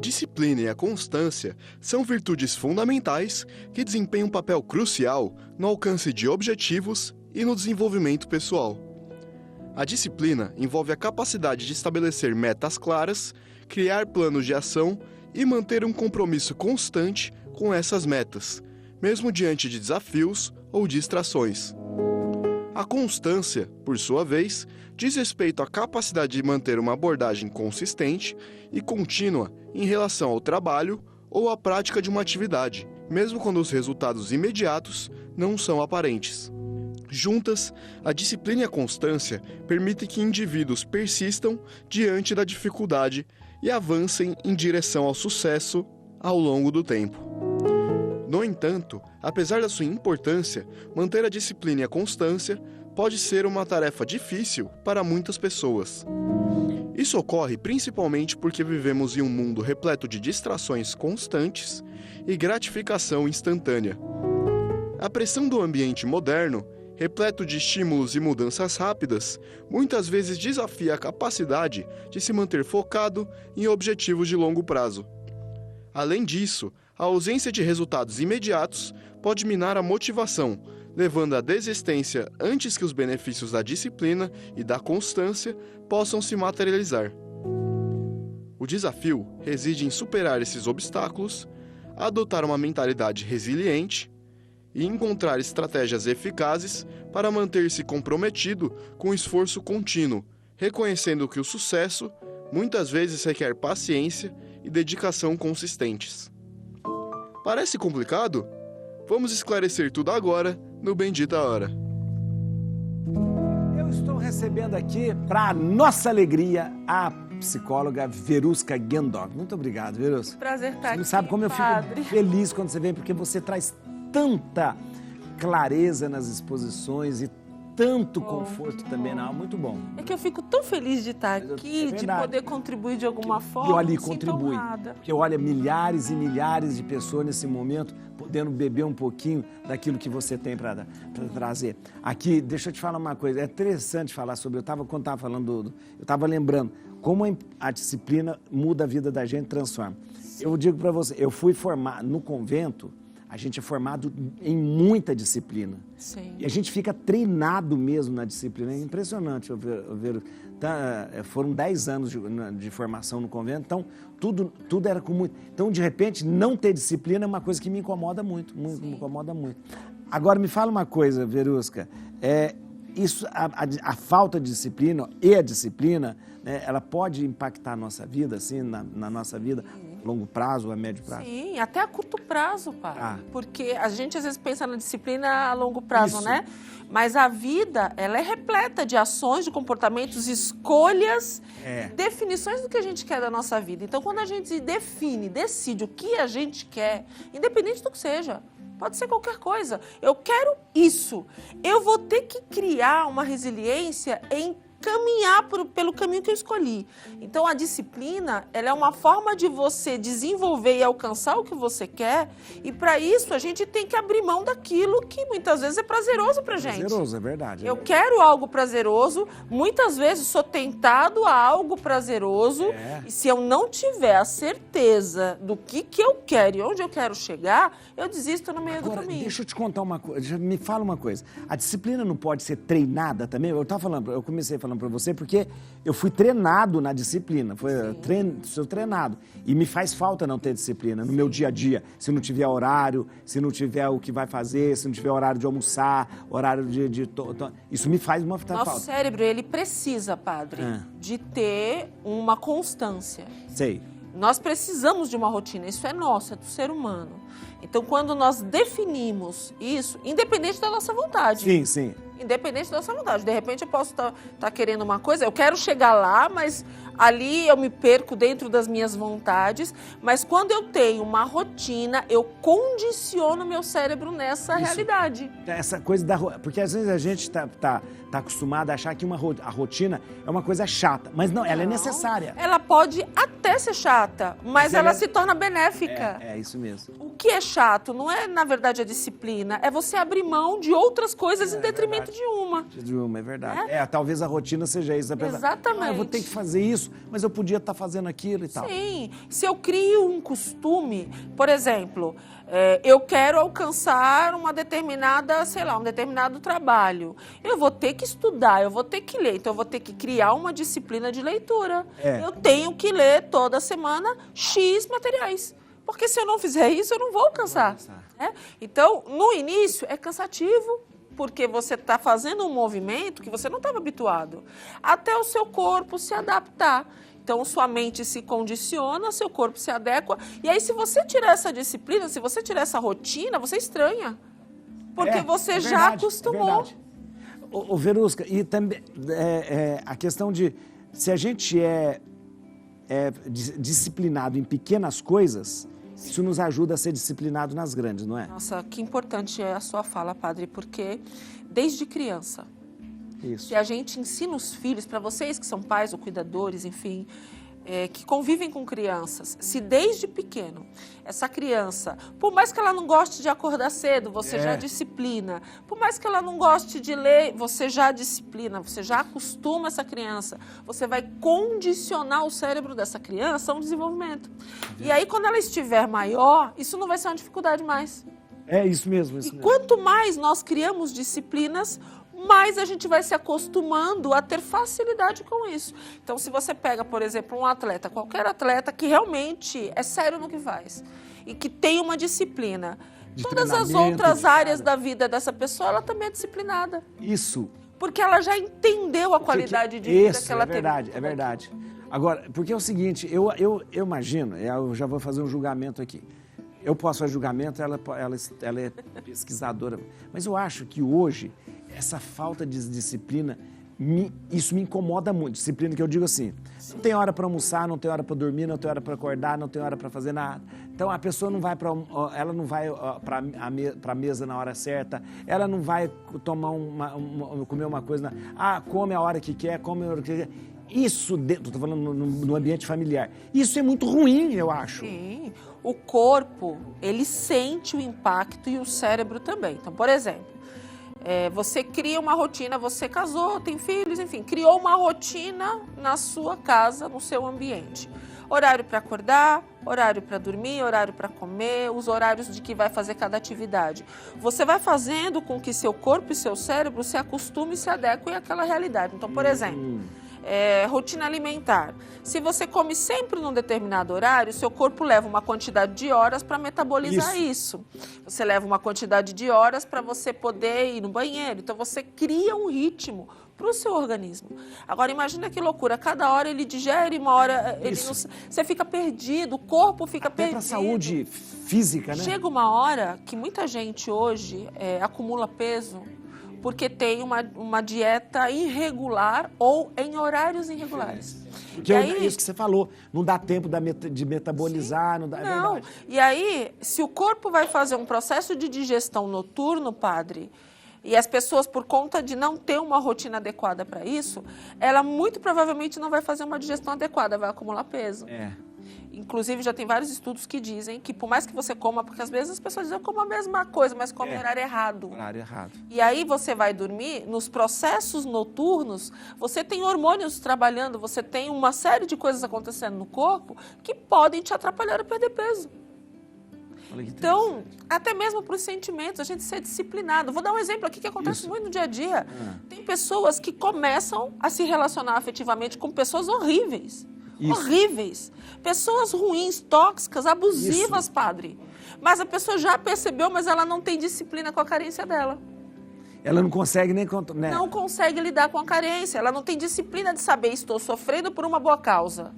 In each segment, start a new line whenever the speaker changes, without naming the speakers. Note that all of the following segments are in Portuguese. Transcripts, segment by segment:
disciplina e a constância são virtudes fundamentais que desempenham um papel crucial no alcance de objetivos e no desenvolvimento pessoal. A disciplina envolve a capacidade de estabelecer metas claras, criar planos de ação e manter um compromisso constante com essas metas, mesmo diante de desafios ou distrações. A constância, por sua vez, diz respeito à capacidade de manter uma abordagem consistente e contínua em relação ao trabalho ou à prática de uma atividade, mesmo quando os resultados imediatos não são aparentes. Juntas, a disciplina e a constância permitem que indivíduos persistam diante da dificuldade e avancem em direção ao sucesso ao longo do tempo. No entanto, apesar da sua importância, manter a disciplina e a constância pode ser uma tarefa difícil para muitas pessoas. Isso ocorre principalmente porque vivemos em um mundo repleto de distrações constantes e gratificação instantânea. A pressão do ambiente moderno, repleto de estímulos e mudanças rápidas, muitas vezes desafia a capacidade de se manter focado em objetivos de longo prazo. Além disso, a ausência de resultados imediatos pode minar a motivação, levando à desistência antes que os benefícios da disciplina e da constância possam se materializar. O desafio reside em superar esses obstáculos, adotar uma mentalidade resiliente e encontrar estratégias eficazes para manter-se comprometido com o esforço contínuo, reconhecendo que o sucesso muitas vezes requer paciência e dedicação consistentes. Parece complicado? Vamos esclarecer tudo agora no Bendita Hora.
Eu estou recebendo aqui, para nossa alegria, a psicóloga Verusca Gendorf. Muito obrigado, Verusca.
Prazer estar aqui,
Você não sabe como eu fico feliz quando você vem, porque você traz tanta clareza nas exposições e tanto conforto também na alma. Muito bom.
É que eu fico tão feliz de estar aqui, de poder contribuir de alguma forma.
E olha, contribui. Porque olha, milhares e milhares de pessoas nesse momento podendo beber um pouquinho daquilo que você tem para trazer. Aqui, deixa eu te falar uma coisa, é interessante falar sobre, quando estava falando, eu estava lembrando como a disciplina muda a vida da gente, transforma. Sim. Eu digo para você, eu fui formado no convento. A gente é formado em muita disciplina. Sim. E a gente fica treinado mesmo na disciplina. É impressionante. Foram 10 anos de formação no convento, então tudo era com muito... Então, de repente, não ter disciplina é uma coisa que me incomoda muito, me incomoda muito. Agora, me fala uma coisa, Verusca. A falta de disciplina e a disciplina, né, ela pode impactar a nossa vida, assim, na nossa vida, a longo prazo, a médio prazo?
Sim, até a curto prazo, pai. Porque a gente às vezes pensa na disciplina a longo prazo, isso, né? Mas a vida, ela é repleta de ações, de comportamentos, escolhas, definições do que a gente quer da nossa vida. Então, quando a gente decide o que a gente quer, independente do que seja, pode ser qualquer coisa. Eu quero isso. Eu vou ter que criar uma resiliência em caminhar pelo caminho que eu escolhi. Então, a disciplina, ela é uma forma de você desenvolver e alcançar o que você quer, e para isso a gente tem que abrir mão daquilo que muitas vezes é prazeroso pra gente.
Prazeroso, é verdade.
Eu quero algo prazeroso, muitas vezes sou tentado a algo prazeroso, e se eu não tiver a certeza do que eu quero e onde eu quero chegar, eu desisto no meio do caminho.
Deixa eu te contar uma coisa, me fala uma coisa. A disciplina não pode ser treinada também? Eu comecei falando para você porque eu fui treinado na disciplina, sou treinado, e me faz falta não ter disciplina no meu dia a dia, se não tiver horário, se não tiver o que vai fazer, se não tiver horário de almoçar, horário isso me faz uma falta.
Nosso cérebro, ele precisa, padre, de ter uma constância.
Sei.
Nós precisamos de uma rotina, isso é nosso, é do ser humano. Então, quando nós definimos isso, independente da nossa vontade.
Sim, sim.
Independente da nossa vontade. De repente, eu posso estar querendo uma coisa, eu quero chegar lá, mas ali eu me perco dentro das minhas vontades. Mas quando eu tenho uma rotina, eu condiciono meu cérebro nessa realidade.
Essa coisa porque às vezes a gente está acostumado a achar que a rotina é uma coisa chata, mas não, ela é necessária.
Ela pode até ser chata, mas ela se torna benéfica.
É isso mesmo.
O que é chato não é, na verdade, a disciplina, é você abrir mão de outras coisas em detrimento de uma.
De uma, é verdade. Talvez a rotina seja isso.
Exatamente.
Eu vou ter que fazer isso, mas eu podia estar fazendo aquilo e tal.
Sim. Se eu crio um costume, por exemplo, eu quero alcançar uma determinada, sei lá, um determinado trabalho. Eu vou ter que estudar, eu vou ter que ler. Então, eu vou ter que criar uma disciplina de leitura. Eu tenho que ler toda semana X materiais. Porque se eu não fizer isso, eu não vou alcançar. Então, no início, é cansativo, porque você está fazendo um movimento que você não estava habituado. Até o seu corpo se adaptar. Então, sua mente se condiciona, seu corpo se adequa. E aí, se você tirar essa disciplina, se você tirar essa rotina, você estranha. Porque você já acostumou.
Ô, Verusca, e também a questão de se a gente é disciplinado em pequenas coisas, isso nos ajuda a ser disciplinado nas grandes, não é?
Nossa, que importante é a sua fala, padre, porque desde criança, se a gente ensina os filhos, para vocês que são pais ou cuidadores, enfim, que convivem com crianças, se desde pequeno essa criança, por mais que ela não goste de acordar cedo, você já disciplina, por mais que ela não goste de ler, você já disciplina, você já acostuma essa criança, você vai condicionar o cérebro dessa criança a um desenvolvimento. E aí, quando ela estiver maior, isso não vai ser uma dificuldade mais.
É isso mesmo.
Quanto mais nós criamos disciplinas, mais a gente vai se acostumando a ter facilidade com isso. Então, se você pega, por exemplo, um atleta, qualquer atleta que realmente é sério no que faz e que tem uma disciplina, todas as outras áreas da vida dessa pessoa, ela também é disciplinada.
Isso.
Porque ela já entendeu a qualidade de vida que ela teve.
É verdade. Agora, porque é o seguinte, eu imagino, eu já vou fazer um julgamento aqui. Eu posso fazer julgamento, ela é pesquisadora, mas eu acho que hoje essa falta de disciplina, isso me incomoda muito. Disciplina que eu digo assim, não tem hora para almoçar, não tem hora para dormir, não tem hora para acordar, não tem hora para fazer nada. Então a pessoa não vai para a mesa na hora certa, ela não vai comer uma coisa, come a hora que quer, come a hora que quer. Isso, estou falando no ambiente familiar, isso é muito ruim, eu acho.
Sim, o corpo, ele sente o impacto e o cérebro também. Então, por exemplo, você cria uma rotina, você casou, tem filhos, enfim, criou uma rotina na sua casa, no seu ambiente. Horário para acordar, horário para dormir, horário para comer, os horários de que vai fazer cada atividade. Você vai fazendo com que seu corpo e seu cérebro se acostumem e se adequem àquela realidade. Então, por exemplo, rotina alimentar. Se você come sempre num determinado horário, seu corpo leva uma quantidade de horas para metabolizar isso. Você leva uma quantidade de horas para você poder ir no banheiro. Então, você cria um ritmo para o seu organismo. Agora, imagina que loucura. Cada hora ele digere, uma hora você fica perdido, o corpo fica perdido.
Até para a saúde física, né?
Chega uma hora que muita gente hoje acumula peso porque tem uma dieta irregular ou em horários irregulares.
Que é isso que você falou, não dá tempo de metabolizar, não dá.
Não. E aí, se o corpo vai fazer um processo de digestão noturno, padre, e as pessoas, por conta de não ter uma rotina adequada para isso, ela muito provavelmente não vai fazer uma digestão adequada, vai acumular peso. Inclusive, já tem vários estudos que dizem que, por mais que você coma, porque às vezes as pessoas dizem, eu como a mesma coisa, mas come no horário errado.
Horário errado.
E aí você vai dormir, nos processos noturnos, você tem hormônios trabalhando, você tem uma série de coisas acontecendo no corpo que podem te atrapalhar a perder peso. Então, até mesmo para os sentimentos, a gente ser disciplinado. Vou dar um exemplo aqui que acontece muito no dia a dia. Tem pessoas que começam a se relacionar afetivamente com pessoas horríveis. Horríveis. Pessoas ruins, tóxicas, abusivas, padre. Mas a pessoa já percebeu, mas ela não tem disciplina com a carência dela.
Ela não consegue nem... né?
Não consegue lidar com a carência. Ela não tem disciplina de saber, estou sofrendo por uma boa causa.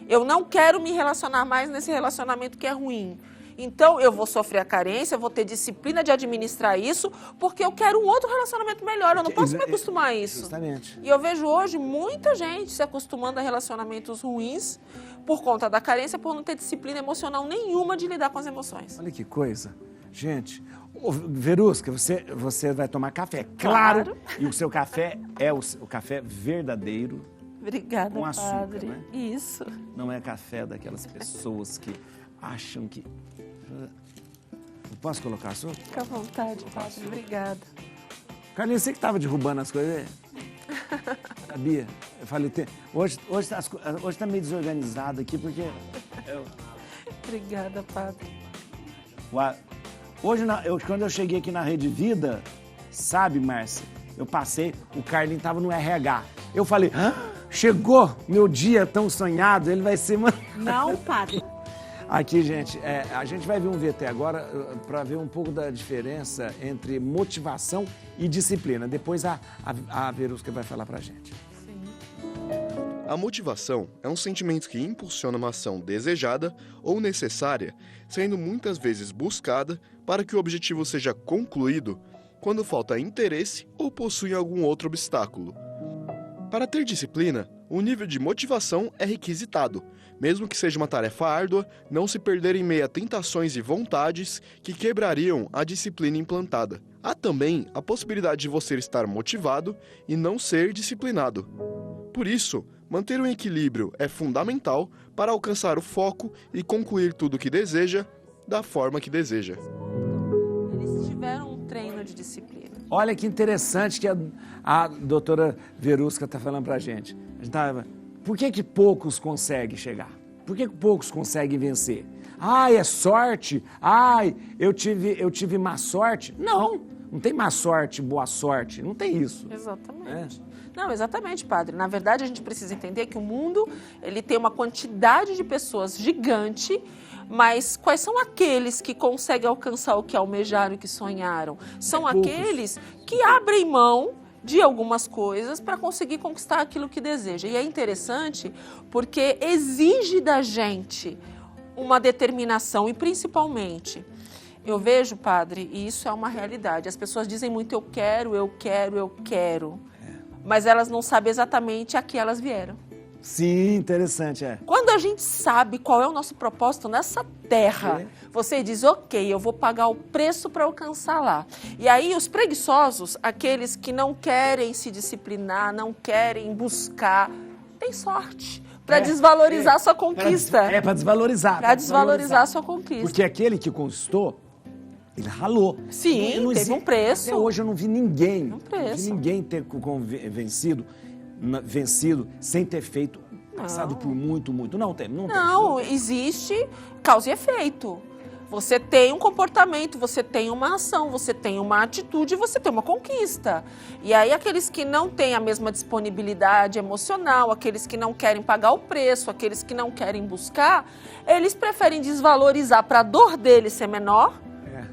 Eu não quero me relacionar mais nesse relacionamento que é ruim. Então, eu vou sofrer a carência, eu vou ter disciplina de administrar isso, porque eu quero um outro relacionamento melhor, eu não posso me acostumar a isso.
Justamente.
E eu vejo hoje muita gente se acostumando a relacionamentos ruins por conta da carência, por não ter disciplina emocional nenhuma de lidar com as emoções.
Olha que coisa. Gente, Verusca, você vai tomar café, claro. E o seu café é o café verdadeiro.
Obrigada,
com açúcar,
padre.
Né?
Isso.
Não é café daquelas pessoas que acham que... Posso colocar açúcar?
Fica à vontade, padre. Obrigada.
Carlinhos, você que estava derrubando as coisas, sabia? Eu falei, hoje tá meio desorganizado aqui, porque...
Obrigada, padre.
Hoje, quando eu cheguei aqui na Rede Vida, sabe, Márcia, eu passei, o Carlinhos estava no RH. Eu falei, chegou meu dia tão sonhado, ele vai ser...
Não, padre.
Aqui, gente, a gente vai ver um VT agora para ver um pouco da diferença entre motivação e disciplina. Depois a Verusca vai falar pra gente.
Sim.
A motivação é um sentimento que impulsiona uma ação desejada ou necessária, sendo muitas vezes buscada para que o objetivo seja concluído quando falta interesse ou possui algum outro obstáculo. Para ter disciplina, o nível de motivação é requisitado, mesmo que seja uma tarefa árdua, não se perder em meio a tentações e vontades que quebrariam a disciplina implantada. Há também a possibilidade de você estar motivado e não ser disciplinado. Por isso, manter um equilíbrio é fundamental para alcançar o foco e concluir tudo o que deseja, da forma que deseja.
Eles tiveram um treino de disciplina.
Olha que interessante que a doutora Verusca está falando pra gente. Por que poucos conseguem chegar? Por que poucos conseguem vencer? Ai, é sorte? Ai, eu tive má sorte? Não tem má sorte, boa sorte, não tem isso.
Exatamente. Não, exatamente, padre. Na verdade, a gente precisa entender que o mundo, ele tem uma quantidade de pessoas gigante, mas quais são aqueles que conseguem alcançar o que almejaram e que sonharam? São aqueles que abrem mão de algumas coisas para conseguir conquistar aquilo que deseja. E é interessante porque exige da gente uma determinação e principalmente, eu vejo, padre, e isso é uma realidade, as pessoas dizem muito eu quero, mas elas não sabem exatamente a que elas vieram.
Sim, interessante,
Quando a gente sabe qual é o nosso propósito nessa terra, você diz, ok, eu vou pagar o preço para alcançar lá. E aí os preguiçosos, aqueles que não querem se disciplinar, não querem buscar, têm sorte para desvalorizar a sua conquista.
Para desvalorizar.
Para desvalorizar a sua conquista.
Porque aquele que conquistou, ele ralou.
Sim, teve um preço.
Até hoje eu não vi ninguém, ter vencido sem ter feito, passado por muito. Não,
existe causa e efeito. Você tem um comportamento, você tem uma ação, você tem uma atitude, você tem uma conquista. E aí aqueles que não têm a mesma disponibilidade emocional, aqueles que não querem pagar o preço, aqueles que não querem buscar, eles preferem desvalorizar para a dor deles ser menor.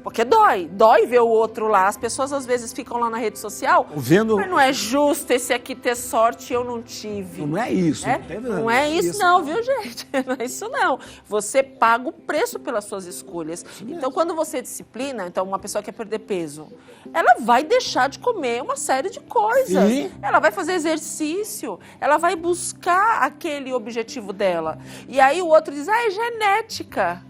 Porque dói ver o outro lá. As pessoas às vezes ficam lá na rede social, mas não é justo esse aqui ter sorte e eu não tive.
Não é isso.
Não é isso não, viu, gente? Não é isso não. Você paga o preço pelas suas escolhas. Então, quando você disciplina, uma pessoa que quer perder peso, ela vai deixar de comer uma série de coisas.
Sim.
Ela vai fazer exercício, ela vai buscar aquele objetivo dela. E aí o outro diz, é genética.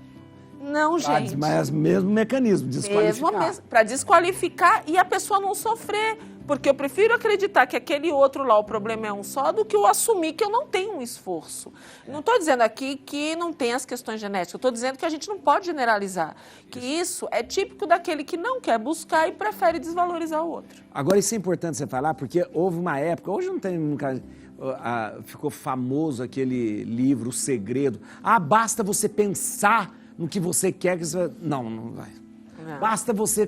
Não, gente.
Mas mesmo mecanismo, desqualificar.
Para desqualificar e a pessoa não sofrer. Porque eu prefiro acreditar que aquele outro lá, o problema é um só, do que eu assumir que eu não tenho um esforço. Não estou dizendo aqui que não tem as questões genéticas, eu estou dizendo que a gente não pode generalizar. Que isso é típico daquele que não quer buscar e prefere desvalorizar o outro.
Agora, isso é importante você falar, porque houve uma época, hoje não tem nunca... ficou famoso aquele livro, O Segredo. Basta você pensar no que você quer que você... Não vai. Não. Basta você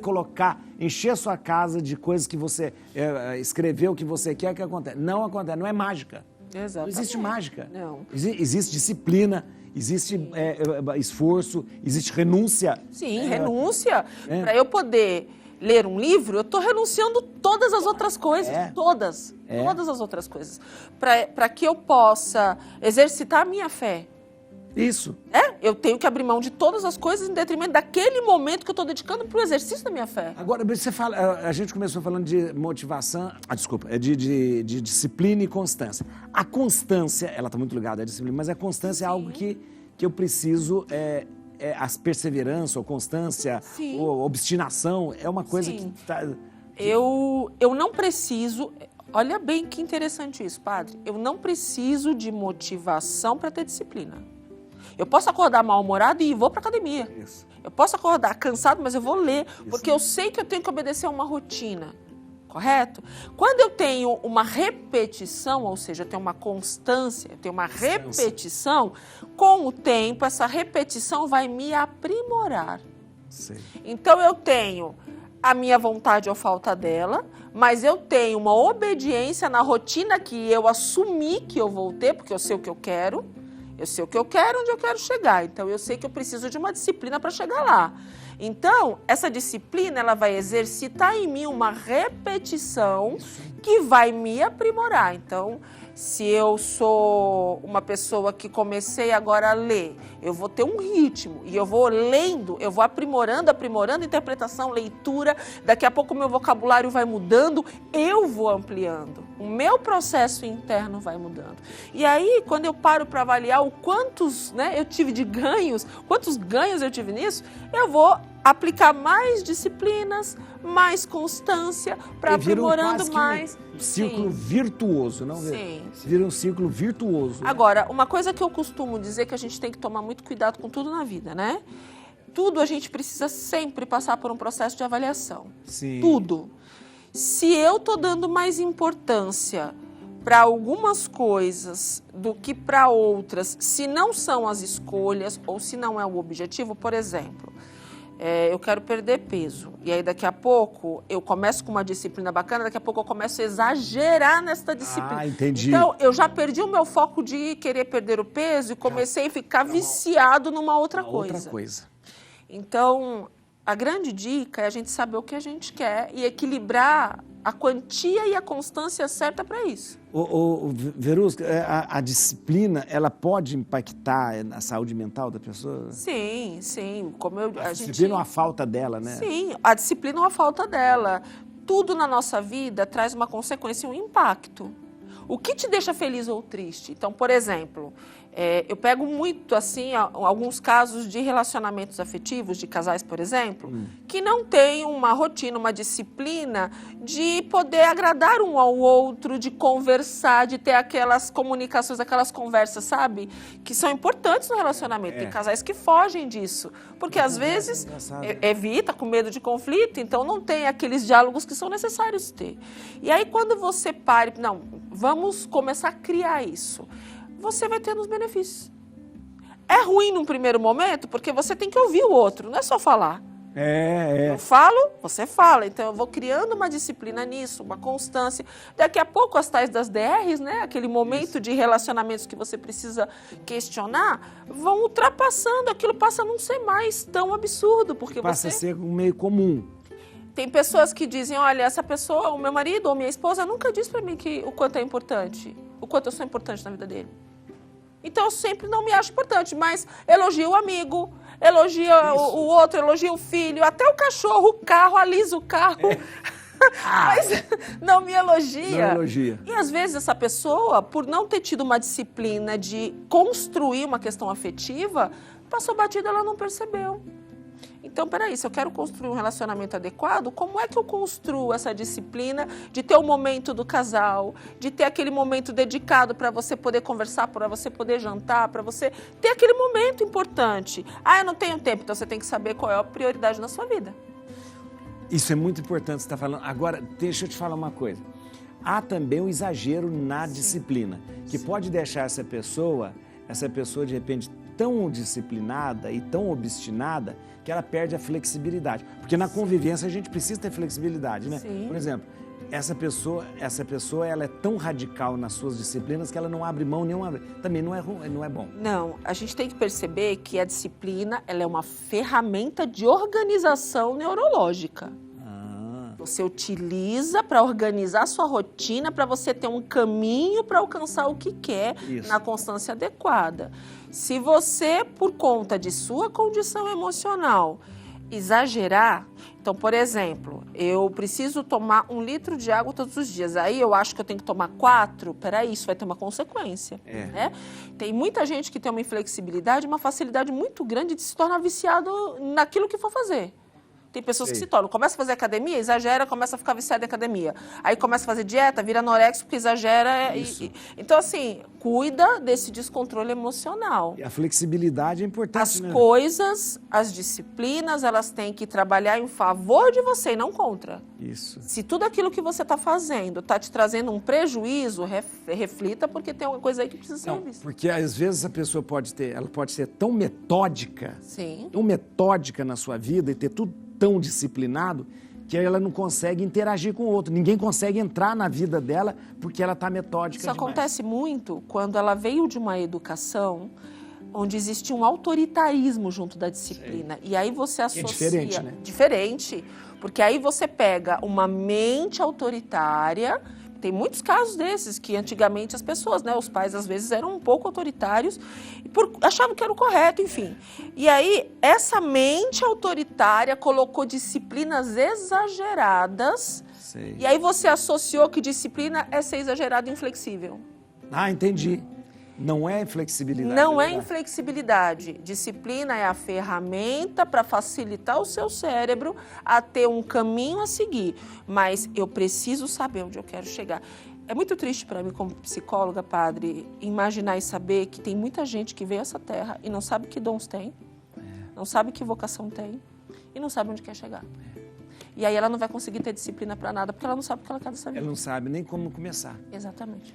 encher a sua casa de coisas que você escreveu, que você quer que aconteça. Não acontece, não é mágica.
Exatamente.
Não existe mágica.
Não.
Existe disciplina, existe esforço, existe renúncia.
Sim, renúncia. Para eu poder ler um livro, eu estou renunciando todas as outras coisas. Todas as outras coisas. Para que eu possa exercitar a minha fé.
Isso.
Eu tenho que abrir mão de todas as coisas em detrimento daquele momento que eu estou dedicando para o exercício da minha fé.
Agora, você fala, a gente começou falando de motivação, de disciplina e constância. A constância, ela está muito ligada à disciplina, mas a constância é algo que eu preciso, a perseverança, ou constância, ou obstinação, é uma coisa que está...
Eu não preciso... Olha bem que interessante isso, padre. Eu não preciso de motivação para ter disciplina. Eu posso acordar mal-humorado e vou para academia.
Isso.
Eu posso acordar cansado, mas eu vou ler, porque eu sei que eu tenho que obedecer a uma rotina. Correto? Quando eu tenho uma repetição, ou seja, eu tenho uma constância, eu tenho uma repetição, com o tempo, essa repetição vai me aprimorar.
Sim.
Então, eu tenho a minha vontade ou falta dela, mas eu tenho uma obediência na rotina que eu assumi que eu vou ter, porque eu sei o que eu quero, onde eu quero chegar. Então, eu sei que eu preciso de uma disciplina para chegar lá. Então, essa disciplina, ela vai exercitar em mim uma repetição que vai me aprimorar. Então, se eu sou uma pessoa que comecei agora a ler, eu vou ter um ritmo e eu vou lendo, eu vou aprimorando interpretação, leitura, daqui a pouco o meu vocabulário vai mudando, eu vou ampliando, o meu processo interno vai mudando. E aí, quando eu paro para avaliar o quantos, eu tive de ganhos, quantos ganhos eu tive nisso, eu vou aplicar mais disciplinas, mais constância, para aprimorando mais.
Um círculo virtuoso, não?
Sim.
Vira um círculo virtuoso.
Agora, uma coisa que eu costumo dizer que a gente tem que tomar muito cuidado com tudo na vida, né? Tudo a gente precisa sempre passar por um processo de avaliação.
Sim.
Tudo. Se eu estou dando mais importância para algumas coisas do que para outras, se não são as escolhas ou se não é o objetivo, por exemplo, eu quero perder peso. E aí, daqui a pouco, eu começo com uma disciplina bacana, daqui a pouco eu começo a exagerar nessa disciplina.
Ah, entendi.
Então, eu já perdi o meu foco de querer perder o peso e comecei a ficar viciado numa outra coisa. Então, a grande dica é a gente saber o que a gente quer e equilibrar a quantia e a constância certa para isso.
Verusca, a disciplina, ela pode impactar na saúde mental da pessoa?
Sim, sim.
A disciplina ou a falta dela, né?
Sim, a disciplina ou a falta dela. Tudo na nossa vida traz uma consequência, um impacto. O que te deixa feliz ou triste? Então, por exemplo, eu pego muito, assim, alguns casos de relacionamentos afetivos, de casais, por exemplo, que não têm uma rotina, uma disciplina de poder agradar um ao outro, de conversar, de ter aquelas comunicações, aquelas conversas, sabe? Que são importantes no relacionamento. Tem casais que fogem disso, porque às vezes evita, com medo de conflito, então não tem aqueles diálogos que são necessários ter. E aí, quando você para, não, vamos começar a criar isso, você vai tendo os benefícios. É ruim num primeiro momento, porque você tem que ouvir o outro, não é só falar. Eu falo, você fala. Então, eu vou criando uma disciplina nisso, uma constância. Daqui a pouco, as tais das DRs, né? Aquele momento de relacionamentos que você precisa questionar, vão ultrapassando. Aquilo passa a não ser mais tão absurdo, porque
passa a ser um meio comum.
Tem pessoas que dizem, olha, essa pessoa, o meu marido ou minha esposa, nunca disse para mim o quanto é importante, o quanto eu sou importante na vida dele. Então, eu sempre não me acho importante, mas elogio o amigo, elogia o outro, elogia o filho, até o cachorro, o carro, alisa o carro. Mas não me elogia.
Não elogia.
E às vezes essa pessoa, por não ter tido uma disciplina de construir uma questão afetiva, passou batida, ela não percebeu. Então, peraí, se eu quero construir um relacionamento adequado, como é que eu construo essa disciplina de ter o momento do casal, de ter aquele momento dedicado para você poder conversar, para você poder jantar, para você ter aquele momento importante? Ah, eu não tenho tempo, então você tem que saber qual é a prioridade na sua vida.
Isso é muito importante, você está falando. Agora, deixa eu te falar uma coisa. Há também um exagero na disciplina, que pode deixar essa pessoa, de repente, tão disciplinada e tão obstinada que ela perde a flexibilidade. Porque na convivência a gente precisa ter flexibilidade, né?
Sim.
Por exemplo, essa pessoa ela é tão radical nas suas disciplinas que ela não abre mão nenhuma vez. Também não é bom.
Não, a gente tem que perceber que a disciplina ela é uma ferramenta de organização neurológica. Você utiliza para organizar a sua rotina, para você ter um caminho para alcançar o que quer na constância adequada. Se você, por conta de sua condição emocional, exagerar, então, por exemplo, eu preciso tomar 1 litro de água todos os dias, aí eu acho que eu tenho que tomar 4, peraí, isso vai ter uma consequência. Né? Tem muita gente que tem uma inflexibilidade, uma facilidade muito grande de se tornar viciado naquilo que for fazer. Tem pessoas que se tornam, começa a fazer academia, exagera, começa a ficar viciada em academia. Aí começa a fazer dieta, vira anorexia porque exagera. Então, assim, cuida desse descontrole emocional.
E a flexibilidade é importante,
As coisas, as disciplinas, elas têm que trabalhar em favor de você e não contra.
Isso.
Se tudo aquilo que você está fazendo está te trazendo um prejuízo, reflita, porque tem uma coisa aí que precisa ser vista.
Porque às vezes a pessoa pode ser tão metódica,
Sim.
tão metódica na sua vida e ter tudo tão disciplinado que ela não consegue interagir com o outro. Ninguém consegue entrar na vida dela porque ela está metódica
Isso
demais.
acontece muito quando ela veio de uma educação onde existe um autoritarismo junto da disciplina. Sei. E aí você associa...
É diferente, né?
Diferente, porque aí você pega uma mente autoritária. Tem muitos casos desses que antigamente as pessoas, né, os pais às vezes eram um pouco autoritários e achavam que era o correto, enfim. E aí essa mente autoritária colocou disciplinas exageradas.
Sei.
E aí você associou que disciplina é ser exagerado e inflexível.
Ah, entendi. Não é inflexibilidade.
Não é inflexibilidade. Disciplina é a ferramenta para facilitar o seu cérebro a ter um caminho a seguir. Mas eu preciso saber onde eu quero chegar. É muito triste para mim, como psicóloga, padre, imaginar e saber que tem muita gente que veio a essa terra e não sabe que dons tem, não sabe que vocação tem e não sabe onde quer chegar. E aí ela não vai conseguir ter disciplina para nada, porque ela não sabe o que ela quer dessa vida.
Ela não sabe nem como começar.
Exatamente.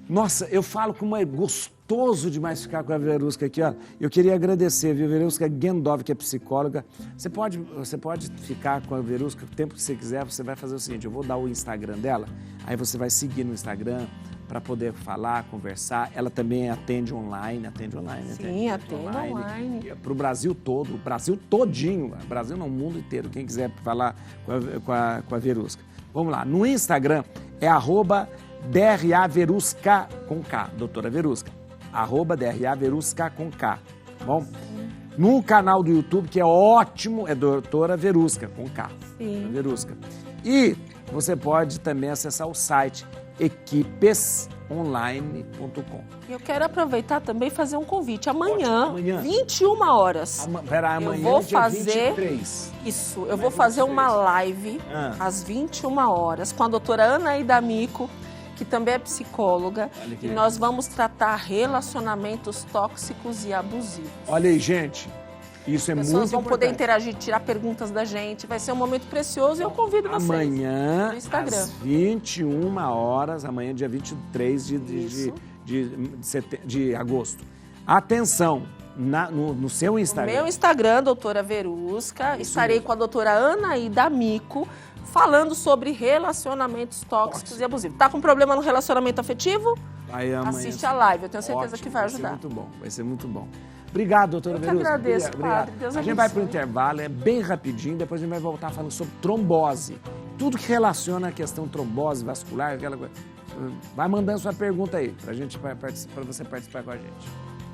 Nossa, eu falo como é gostoso demais ficar com a Verusca aqui, ó. Eu queria agradecer, viu, Verusca Gendov, que é psicóloga. Você pode ficar com a Verusca o tempo que você quiser. Você vai fazer o seguinte, eu vou dar o Instagram dela, aí você vai seguir no Instagram para poder falar, conversar. Ela também atende online.
Sim, atende online.
Para o Brasil todo, o Brasil todinho, Brasil não, o mundo inteiro, quem quiser falar com a Verusca. Vamos lá, no Instagram é @DRA Verusca com K, doutora Verusca, @DRA Verusca com K, bom? No canal do YouTube, que é ótimo, é doutora Verusca com K,
Sim.
Verusca. E você pode também acessar o site equipesonline.com.
Eu quero aproveitar também e fazer um convite. Amanhã, 21 horas.
Amanhã,
eu vou fazer
23.
Isso, eu vou fazer uma live às 21 horas com a doutora Anaída Amico, que também é psicóloga, e nós vamos tratar relacionamentos tóxicos e abusivos.
Olha aí, gente, isso é muito importante. As pessoas vão
poder interagir, tirar perguntas da gente, vai ser um momento precioso e eu convido vocês.
Amanhã,
no Instagram.
às 21 horas, amanhã, dia 23 de agosto. Atenção, no seu Instagram.
No meu Instagram, doutora Verusca, estarei com a doutora Anaída Amico, falando sobre relacionamentos tóxicos e abusivos. Tá com problema no relacionamento afetivo? Assiste a live, eu tenho certeza que vai ajudar.
Vai ser muito bom. Obrigado, doutora Verusca.
Eu que agradeço, padre. Deus
a gente vai para o intervalo, é bem rapidinho, depois a gente vai voltar falando sobre trombose. Tudo que relaciona a questão trombose vascular, aquela coisa. Vai mandando sua pergunta aí, para você participar com a gente.